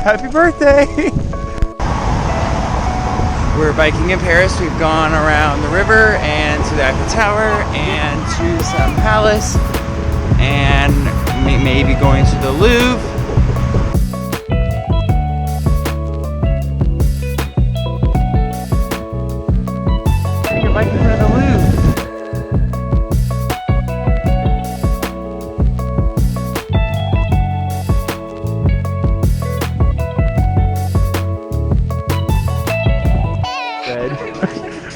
Happy birthday! We're biking in Paris. We've gone around the river and to the Eiffel Tower and to some palace and maybe going to the Louvre. Take a bike in front of the Louvre.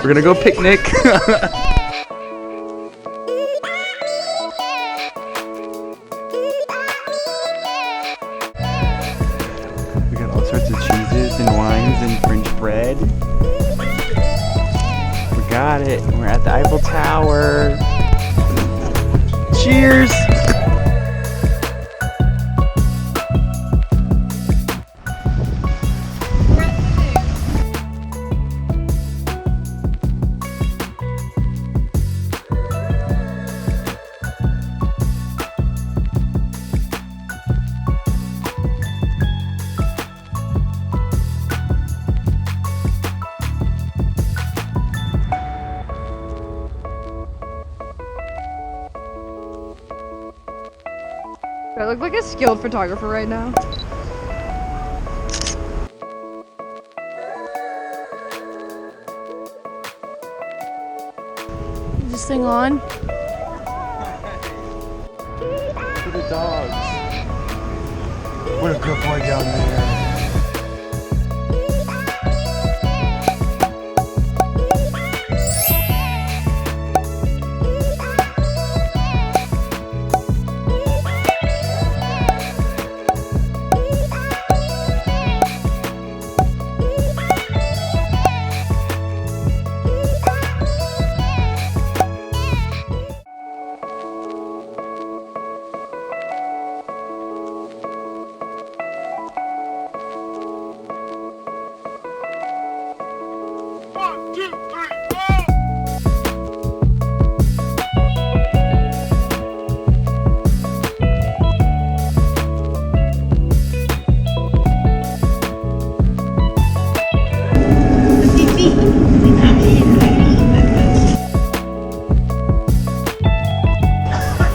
We're gonna go picnic. We got all sorts of cheeses and wines and French bread. We got it. We're at the Eiffel Tower. Cheers! Do I look like a skilled photographer right now? Is this thing on? For the dogs. What a good boy down there.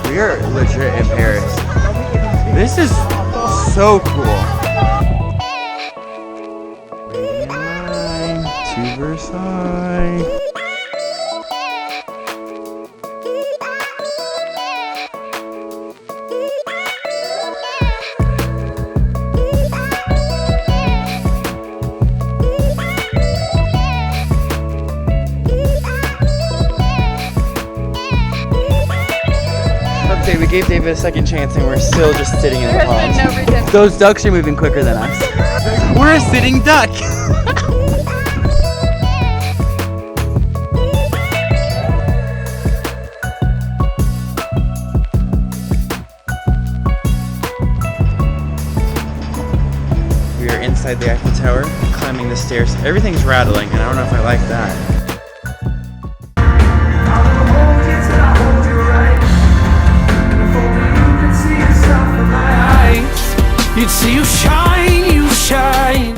We are legit in Paris. This is so cool. Waiting in line to Versailles. We gave David a second chance and we're still just sitting in the pond. There has been no redemption. Those ducks are moving quicker than us. We're a sitting duck! We are inside the Eiffel Tower, climbing the stairs. Everything's rattling and I don't know if I like that. You'd see you shine, you shine.